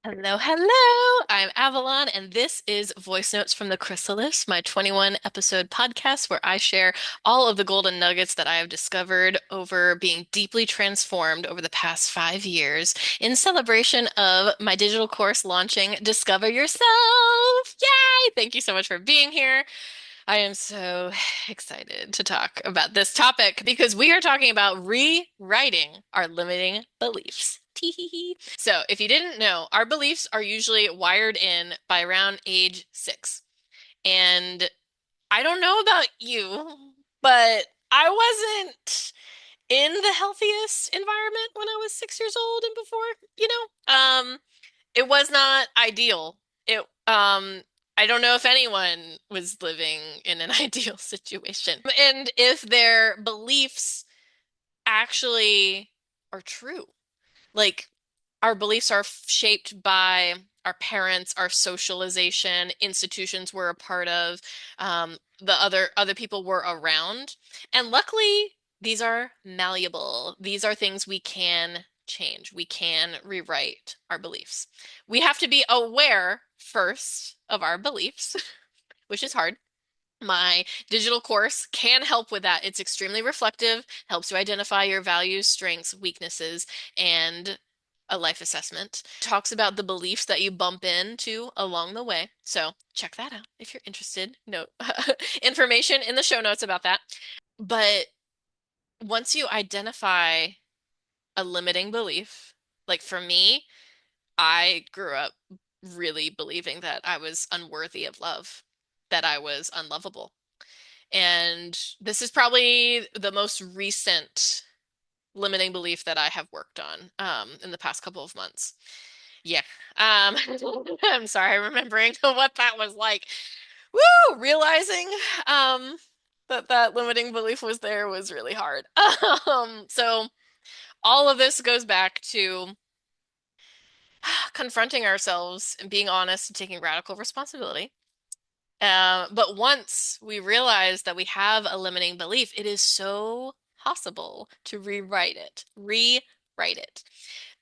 Hello, hello. I'm Avalon, and this is Voice Notes from the Chrysalis, my 21 episode podcast where I share all of the golden nuggets that I have discovered over being deeply transformed over the past 5 years in celebration of my digital course launching Discover Yourself. Yay! Thank you so much for being here. I am so excited to talk about this topic because we are talking about rewriting our limiting beliefs. Tee-hee-hee. So, if you didn't know, our beliefs are usually wired in by around age 6. And I don't know about you, but I wasn't in the healthiest environment when I was 6 years old and before, you know? It was not ideal. I don't know if anyone was living in an ideal situation. And if their beliefs actually are true. Like our beliefs are shaped by our parents, our socialization, institutions we're a part of, the other people we're around. And luckily, these are malleable. These are things we can change. We can rewrite our beliefs. We have to be aware first of our beliefs, which is hard. My digital course can help with that. It's extremely reflective, helps you identify your values, strengths, weaknesses, and a life assessment. Talks about the beliefs that you bump into along the way. So check that out if you're interested. No information in the show notes about that. But once you identify a limiting belief, like for me, I grew up really believing that I was unworthy of love, that I was unlovable. And this is probably the most recent limiting belief that I have worked on in the past couple of months. Yeah. Um, I'm sorry, remembering what that was like. Woo! Realizing um, that limiting belief was there was really hard. So all of this goes back to confronting ourselves and being honest and taking radical responsibility. But once we realize that we have a limiting belief, it is so possible to rewrite it.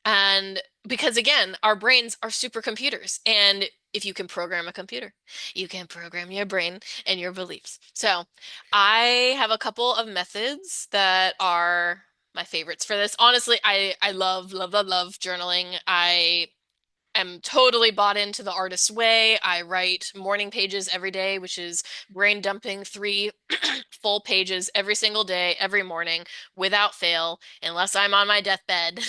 And because again, our brains are supercomputers. And if you can program a computer, you can program your brain and your beliefs. So I have a couple of methods that are my favorites for this. Honestly, I love, love, love, love journaling. I am totally bought into the artist's way. I write morning pages every day, which is brain dumping 3 full pages every single day, every morning, without fail, unless I'm on my deathbed.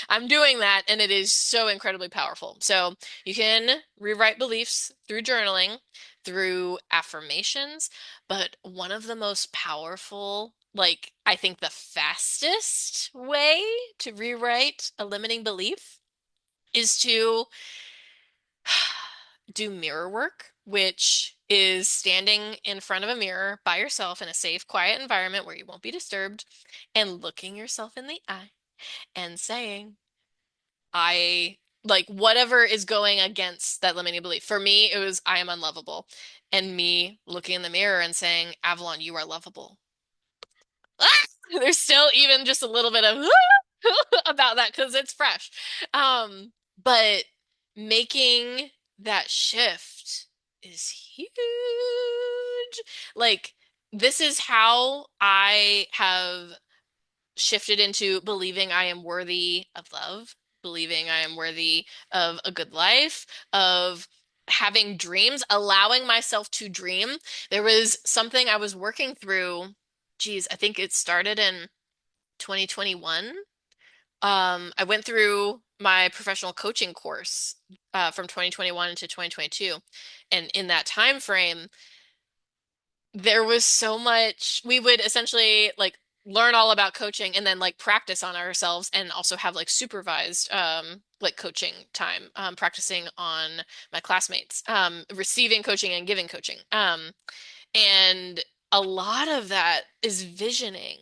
I'm doing that, and it is so incredibly powerful. So you can rewrite beliefs through journaling, through affirmations, but one of the most powerful, like I think the fastest way to rewrite a limiting belief is to do mirror work, which is standing in front of a mirror by yourself in a safe, quiet environment where you won't be disturbed and looking yourself in the eye and saying, I like whatever is going against that limiting belief. For me, it was I am unlovable. And me looking in the mirror and saying, Avalon, you are lovable. There's still even just a little bit of about that because it's fresh. But making that shift is huge. Like, this is how I have shifted into believing I am worthy of love, believing I am worthy of a good life, of having dreams, allowing myself to dream. There was something I was working through. Geez, I think it started in 2021. I went through my professional coaching course from 2021 to 2022. And in that time frame, there was so much we would essentially like learn all about coaching and then like practice on ourselves and also have like supervised like coaching time practicing on my classmates receiving coaching and giving coaching and a lot of that is visioning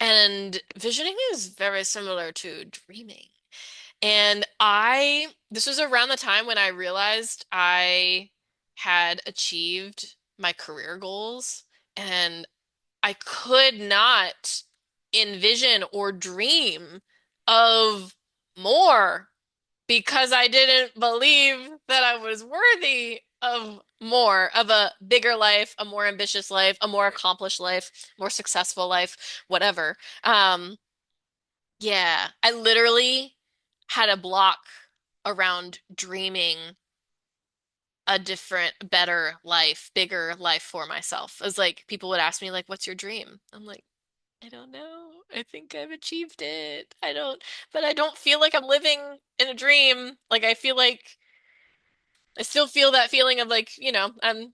and visioning is very similar to dreaming and this was around the time when I realized I had achieved my career goals and I could not envision or dream of more. because I didn't believe that I was worthy of more, of a bigger life, a more ambitious life, a more accomplished life, more successful life, whatever. Yeah, I literally had a block around dreaming a different, better life, bigger life for myself. It was like people would ask me like, "What's your dream?" I'm like, "I don't know. I think I've achieved it. I don't, but I don't feel like I'm living in a dream. Like I feel like I still feel that feeling of like, I'm,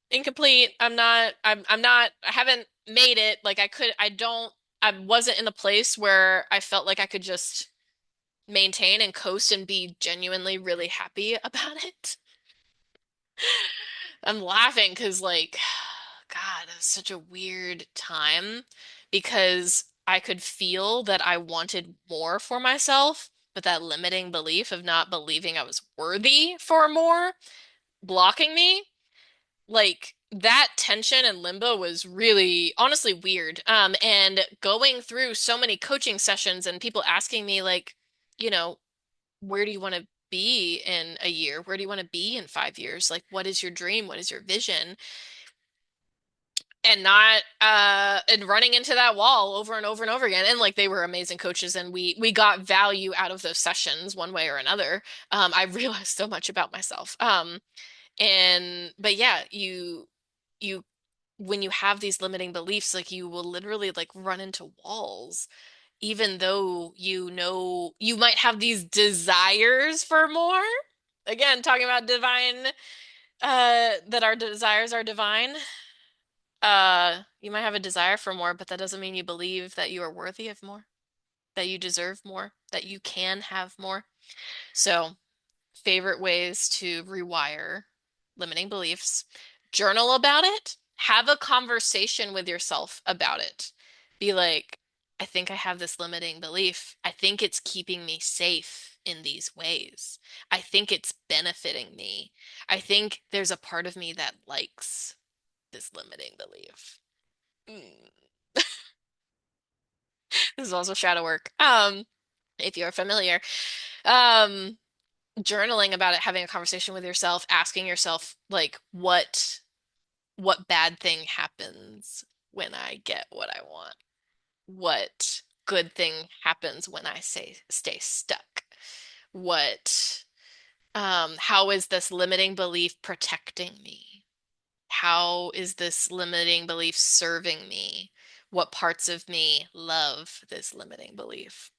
incomplete. I haven't made it. Like I wasn't in a place where I felt like I could just maintain and coast and be genuinely really happy about it. I'm laughing because like, God, it was such a weird time because I could feel that I wanted more for myself, but that limiting belief of not believing I was worthy for more blocking me. Like that tension and limbo was really honestly weird. And going through so many coaching sessions and people asking me like, you know, where do you want to be in a year? Where do you want to be in 5 years? Like, what is your dream? What is your vision? And not and running into that wall over and over and over again. And like they were amazing coaches and we got value out of those sessions one way or another. I realized so much about myself. And but yeah, you when you have these limiting beliefs, like you will literally like run into walls, even though you know you might have these desires for more. Again, talking about divine, that our desires are divine. You might have a desire for more, but that doesn't mean you believe that you are worthy of more, that you deserve more, that you can have more. So favorite ways to rewire limiting beliefs. Journal about it. Have a conversation with yourself about it. Be like, I think I have this limiting belief. I think it's keeping me safe in these ways. I think it's benefiting me. I think there's a part of me that likes this limiting belief. Mm. This is also shadow work. If you're familiar. Um, Journaling about it, having a conversation with yourself, asking yourself like what bad thing happens when I get what I want? What good thing happens when I say stay stuck? What how is this limiting belief protecting me? How is this limiting belief serving me? What parts of me love this limiting belief?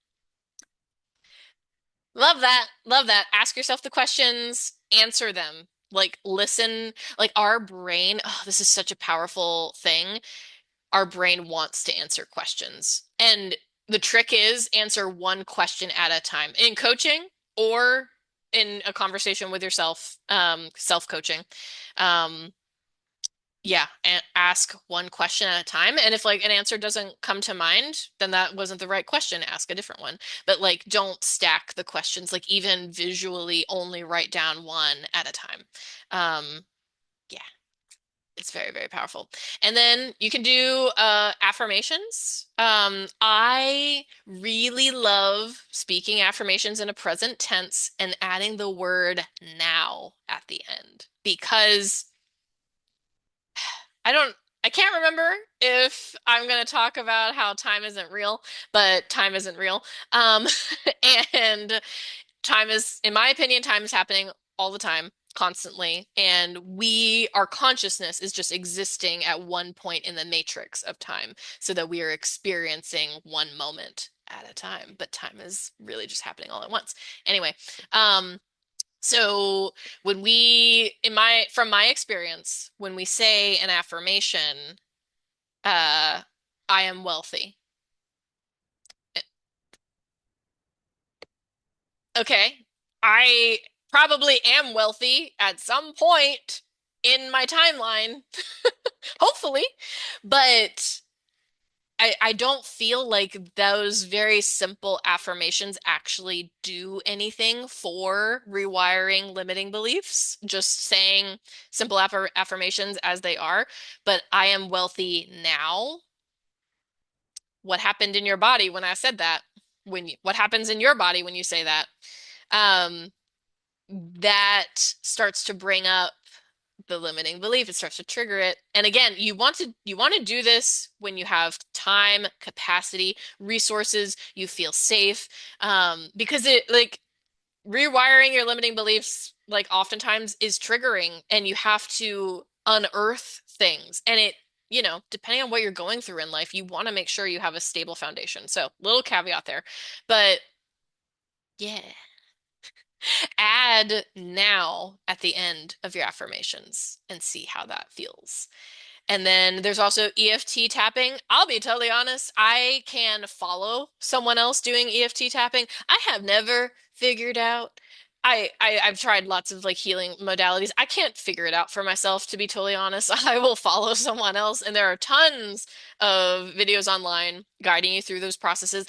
Love that. Love that. Ask yourself the questions, answer them. Like, listen, like our brain, oh, this is such a powerful thing. Our brain wants to answer questions. And the trick is answer one question at a time in coaching or in a conversation with yourself, self-coaching. Um, yeah, and ask one question at a time. And if like an answer doesn't come to mind, then that wasn't the right question. Ask a different one. But like don't stack the questions, like even visually only write down one at a time. Yeah, it's very, very powerful. And then you can do affirmations. I really love speaking affirmations in a present tense and adding the word now at the end because I don't, I can't remember if I'm going to talk about how time isn't real, but time isn't real. Um, and time is, in my opinion, time is happening all the time, constantly. And our consciousness is just existing at one point in the matrix of time so that we are experiencing one moment at a time. But time is really just happening all at once. Anyway, um, so from my experience, when we say an affirmation, uh, I am wealthy. Okay. I probably am wealthy at some point in my timeline, hopefully, but I don't feel like those very simple affirmations actually do anything for rewiring limiting beliefs. Just saying simple affirmations as they are, but I am wealthy now. What happened in your body when I said that? What happens in your body when you say that? um, that starts to bring up the limiting belief. It starts to trigger it. And again, you want to do this when you have time, capacity, resources, you feel safe. Because it like rewiring your limiting beliefs like oftentimes is triggering and you have to unearth things. And depending on what you're going through in life, you want to make sure you have a stable foundation. So, little caveat there. But yeah, add now at the end of your affirmations and see how that feels. And then there's also EFT tapping. I'll be totally honest, I can follow someone else doing EFT tapping. I have never figured out. I've tried lots of like healing modalities. I can't figure it out for myself, to be totally honest. I will follow someone else, and there are tons of videos online guiding you through those processes.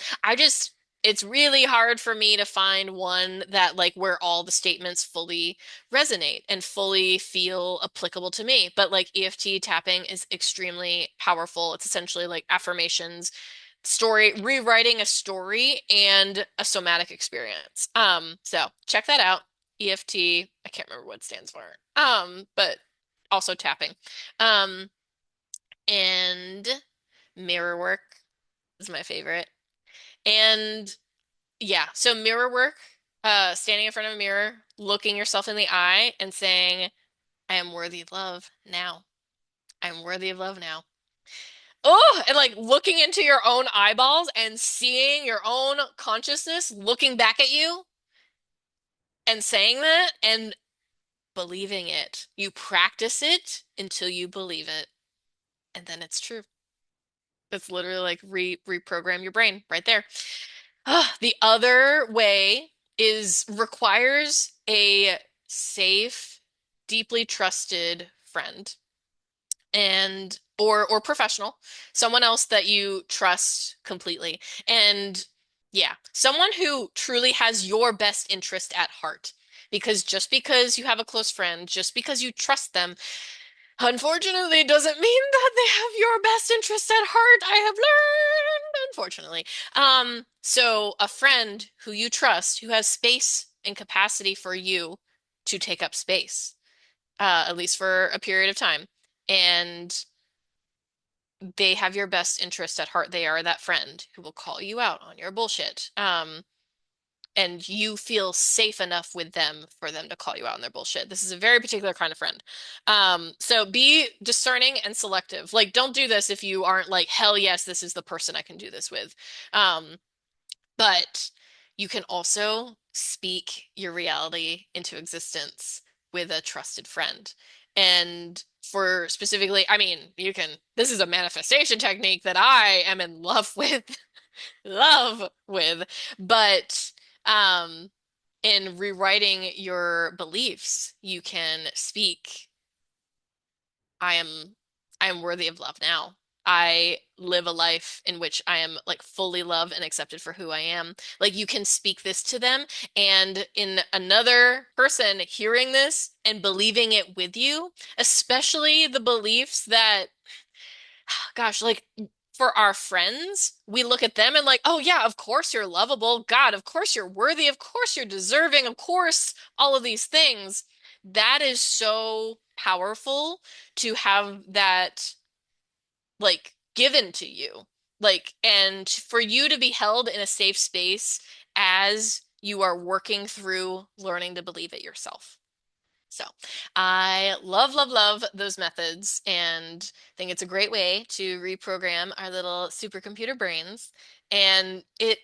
It's really hard for me to find one that like where all the statements fully resonate and fully feel applicable to me. But like EFT tapping is extremely powerful. It's essentially like affirmations, story, rewriting a story and a somatic experience. So check that out. EFT, I can't remember what it stands for. But also tapping. Um, and mirror work is my favorite. And yeah, so mirror work, standing in front of a mirror, looking yourself in the eye and saying, I am worthy of love now. I am worthy of love now. Oh, and like looking into your own eyeballs and seeing your own consciousness looking back at you and saying that and believing it. You practice it until you believe it, and then it's true. It's literally like reprogram your brain right there. The other way is requires a safe, deeply trusted friend and or professional, someone else that you trust completely. And yeah, someone who truly has your best interest at heart. Because just because you have a close friend, just because you trust them, unfortunately doesn't mean that they have your best interest at heart. I have learned, unfortunately. So a friend who you trust, who has space and capacity for you to take up space, at least for a period of time. And they have your best interest at heart. They are that friend who will call you out on your bullshit. And you feel safe enough with them for them to call you out on their bullshit. This is a very particular kind of friend. So be discerning and selective. Like, don't do this if you aren't like, hell yes, this is the person I can do this with. Um, but you can also speak your reality into existence with a trusted friend. And for specifically, I mean, this is a manifestation technique that I am in love with, love with, but um, in rewriting your beliefs, you can speak I am I am worthy of love now. I live a life in which I am like fully loved and accepted for who I am. Like you can speak this to them, and in another person hearing this and believing it with you, especially the beliefs that, gosh, like for our friends, we look at them and like, oh yeah, of course you're lovable. God, of course you're worthy. Of course you're deserving. Of course, all of these things. That is so powerful to have that like given to you. Like, and for you to be held in a safe space as you are working through learning to believe it yourself. So I love, love, love those methods and think it's a great way to reprogram our little supercomputer brains. And it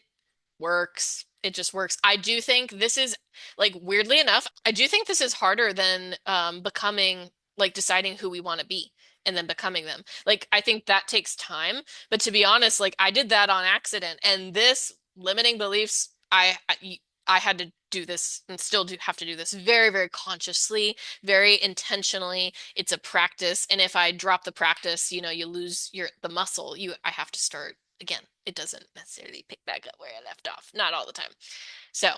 works. It just works. I do think this is like weirdly enough, I do think this is harder than becoming like deciding who we want to be and then becoming them. Like I think that takes time, but to be honest, like I did that on accident and this limiting beliefs I had to do this and still do have to do this very, very consciously, very intentionally. It's a practice, and if I drop the practice, you lose the muscle. I have to start again. It doesn't necessarily pick back up where I left off. Not all the time. So,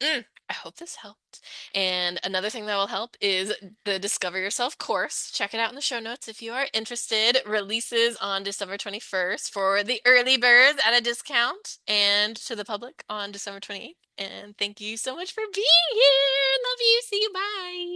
I hope this helped. And another thing that will help is the Discover Yourself course. Check it out in the show notes if you are interested. Releases on December 21st for the early birds at a discount and to the public on December 28th. And thank you so much for being here. Love you. See you. Bye.